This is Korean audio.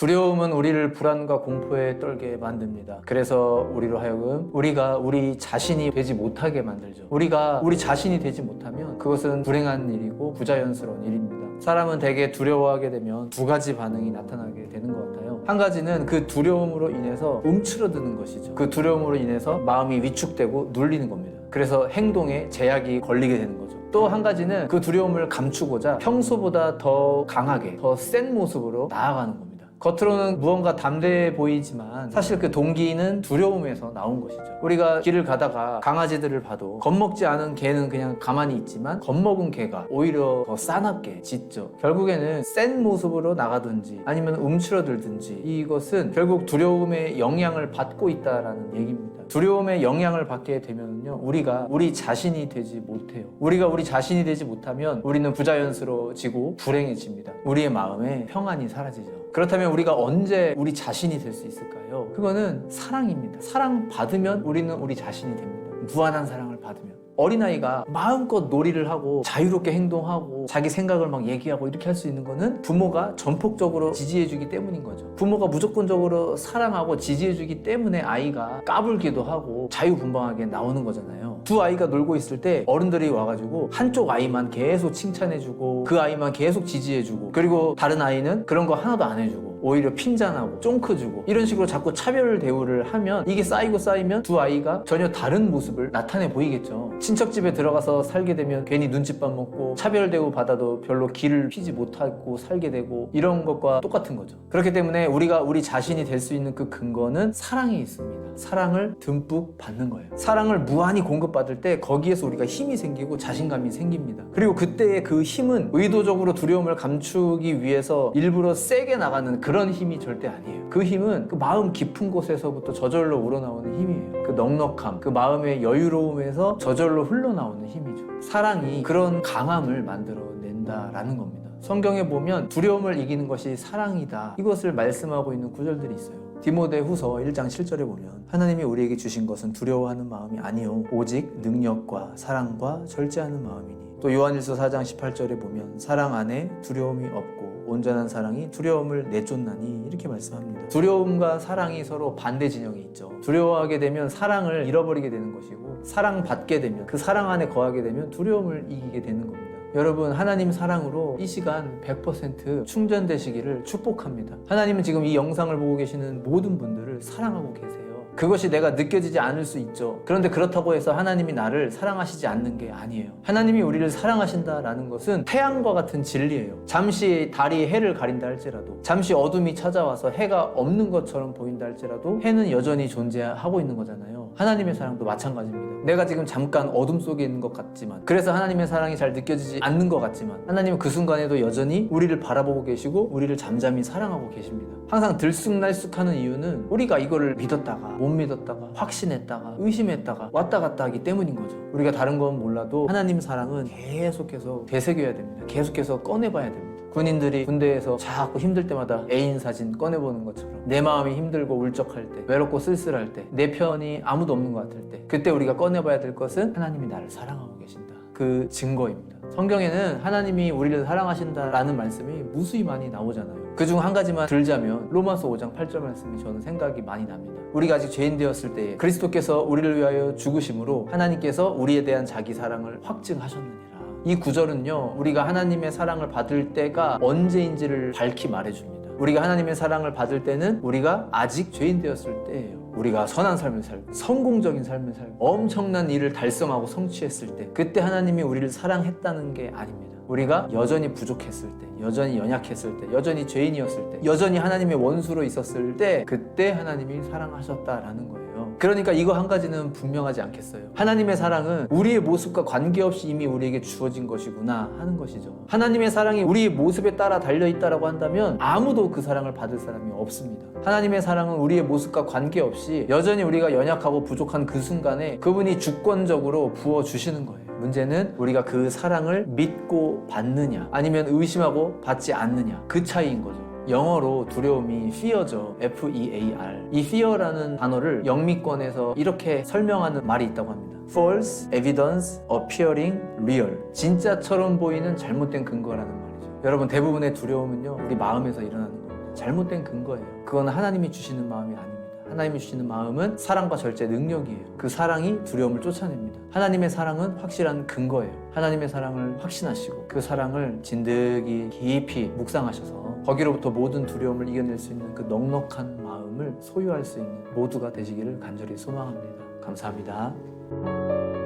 두려움은 우리를 불안과 공포에 떨게 만듭니다. 그래서 우리로 하여금 우리가 우리 자신이 되지 못하게 만들죠. 우리가 우리 자신이 되지 못하면 그것은 불행한 일이고 부자연스러운 일입니다. 사람은 대개 두려워하게 되면 두 가지 반응이 나타나게 되는 것 같아요. 한 가지는 그 두려움으로 인해서 움츠러드는 것이죠. 그 두려움으로 인해서 마음이 위축되고 눌리는 겁니다. 그래서 행동에 제약이 걸리게 되는 거죠. 또 한 가지는 그 두려움을 감추고자 평소보다 더 강하게, 더 센 모습으로 나아가는 겁니다. 겉으로는 무언가 담대해 보이지만 사실 그 동기는 두려움에서 나온 것이죠. 우리가 길을 가다가 강아지들을 봐도 겁먹지 않은 개는 그냥 가만히 있지만 겁먹은 개가 오히려 더 싸납게 짖죠. 결국에는 센 모습으로 나가든지 아니면 움츠러들든지 이것은 결국 두려움의 영향을 받고 있다는 얘기입니다. 두려움의 영향을 받게 되면요, 우리가 우리 자신이 되지 못해요. 우리가 우리 자신이 되지 못하면 우리는 부자연스러워지고 불행해집니다. 우리의 마음에 평안이 사라지죠. 그렇다면 우리가 언제 우리 자신이 될 수 있을까요? 그거는 사랑입니다. 사랑받으면 우리는 우리 자신이 됩니다. 무한한 사랑을 받으면. 어린아이가 마음껏 놀이를 하고 자유롭게 행동하고 자기 생각을 막 얘기하고 이렇게 할 수 있는 거는 부모가 전폭적으로 지지해주기 때문인 거죠. 부모가 무조건적으로 사랑하고 지지해주기 때문에 아이가 까불기도 하고 자유분방하게 나오는 거잖아요. 두 아이가 놀고 있을 때 어른들이 와가지고 한쪽 아이만 계속 칭찬해주고 그 아이만 계속 지지해주고 그리고 다른 아이는 그런 거 하나도 안 해주고 오히려 핀잔하고 쫑크 주고 이런 식으로 자꾸 차별 대우를 하면 이게 쌓이고 쌓이면 두 아이가 전혀 다른 모습을 나타내 보이겠죠. 친척집에 들어가서 살게 되면 괜히 눈칫밥 먹고 차별 대우 받아도 별로 길을 피지 못하고 살게 되고 이런 것과 똑같은 거죠. 그렇기 때문에 우리가 우리 자신이 될 수 있는 그 근거는 사랑에 있습니다. 사랑을 듬뿍 받는 거예요. 사랑을 무한히 공급받을 때 거기에서 우리가 힘이 생기고 자신감이 생깁니다. 그리고 그때의 그 힘은 의도적으로 두려움을 감추기 위해서 일부러 세게 나가는 그런 힘이 절대 아니에요. 그 힘은 그 마음 깊은 곳에서부터 저절로 우러나오는 힘이에요. 그 넉넉함, 그 마음의 여유로움에서 저절로 흘러나오는 힘이죠. 사랑이 그런 강함을 만들어낸다라는 겁니다. 성경에 보면 두려움을 이기는 것이 사랑이다, 이것을 말씀하고 있는 구절들이 있어요. 디모데후서 1장 7절에 보면 하나님이 우리에게 주신 것은 두려워하는 마음이 아니요 오직 능력과 사랑과 절제하는 마음이니. 또 요한일서 4장 18절에 보면 사랑 안에 두려움이 없고 온전한 사랑이 두려움을 내쫓나니, 이렇게 말씀합니다. 두려움과 사랑이 서로 반대 진영에 있죠. 두려워하게 되면 사랑을 잃어버리게 되는 것이고 사랑받게 되면, 그 사랑 안에 거하게 되면 두려움을 이기게 되는 겁니다. 여러분, 하나님 사랑으로 이 시간 100% 충전되시기를 축복합니다. 하나님은 지금 이 영상을 보고 계시는 모든 분들을 사랑하고 계세요. 그것이 내가 느껴지지 않을 수 있죠. 그런데 그렇다고 해서 하나님이 나를 사랑하시지 않는 게 아니에요. 하나님이 우리를 사랑하신다라는 것은 태양과 같은 진리예요. 잠시 달이 해를 가린다 할지라도, 잠시 어둠이 찾아와서 해가 없는 것처럼 보인다 할지라도 해는 여전히 존재하고 있는 거잖아요. 하나님의 사랑도 마찬가지입니다. 내가 지금 잠깐 어둠 속에 있는 것 같지만, 그래서 하나님의 사랑이 잘 느껴지지 않는 것 같지만, 하나님은 그 순간에도 여전히 우리를 바라보고 계시고 우리를 잠잠히 사랑하고 계십니다. 항상 들쑥날쑥하는 이유는 우리가 이거를 믿었다가 못 믿었다가 확신했다가 의심했다가 왔다 갔다 하기 때문인 거죠. 우리가 다른 건 몰라도 하나님 사랑은 계속해서 되새겨야 됩니다. 계속해서 꺼내봐야 됩니다. 군인들이 군대에서 자꾸 힘들 때마다 애인 사진 꺼내보는 것처럼, 내 마음이 힘들고 울적할 때, 외롭고 쓸쓸할 때, 내 편이 아무도 없는 것 같을 때, 그때 우리가 꺼내봐야 될 것은 하나님이 나를 사랑하고 계신다, 그 증거입니다. 성경에는 하나님이 우리를 사랑하신다라는 말씀이 무수히 많이 나오잖아요. 그중 한 가지만 들자면 로마서 5장 8절 말씀이 저는 생각이 많이 납니다. 우리가 아직 죄인 되었을 때에 그리스도께서 우리를 위하여 죽으심으로 하나님께서 우리에 대한 자기 사랑을 확증하셨느니라. 이 구절은요, 우리가 하나님의 사랑을 받을 때가 언제인지를 밝히 말해줍니다. 우리가 하나님의 사랑을 받을 때는 우리가 아직 죄인 되었을 때예요. 우리가 선한 삶을 살고 성공적인 삶을 살고 엄청난 일을 달성하고 성취했을 때, 그때 하나님이 우리를 사랑했다는 게 아닙니다. 우리가 여전히 부족했을 때, 여전히 연약했을 때, 여전히 죄인이었을 때, 여전히 하나님의 원수로 있었을 때, 그때 하나님이 사랑하셨다라는 거예요. 그러니까 이거 한 가지는 분명하지 않겠어요? 하나님의 사랑은 우리의 모습과 관계없이 이미 우리에게 주어진 것이구나 하는 것이죠. 하나님의 사랑이 우리의 모습에 따라 달려있다라고 한다면 아무도 그 사랑을 받을 사람이 없습니다. 하나님의 사랑은 우리의 모습과 관계없이 여전히 우리가 연약하고 부족한 그 순간에 그분이 주권적으로 부어주시는 거예요. 문제는 우리가 그 사랑을 믿고 받느냐 아니면 의심하고 받지 않느냐, 그 차이인 거죠. 영어로 두려움이 fear죠. F-E-A-R. 이 fear라는 단어를 영미권에서 이렇게 설명하는 말이 있다고 합니다. False evidence appearing real. 진짜처럼 보이는 잘못된 근거라는 말이죠. 여러분, 대부분의 두려움은요, 우리 마음에서 일어나는 겁니다. 잘못된 근거예요. 그건 하나님이 주시는 마음이 아닙니다. 하나님이 주시는 마음은 사랑과 절제 능력이에요. 그 사랑이 두려움을 쫓아냅니다. 하나님의 사랑은 확실한 근거예요. 하나님의 사랑을 확신하시고 그 사랑을 진득이 깊이 묵상하셔서 거기로부터 모든 두려움을 이겨낼 수 있는 그 넉넉한 마음을 소유할 수 있는 모두가 되시기를 간절히 소망합니다. 감사합니다.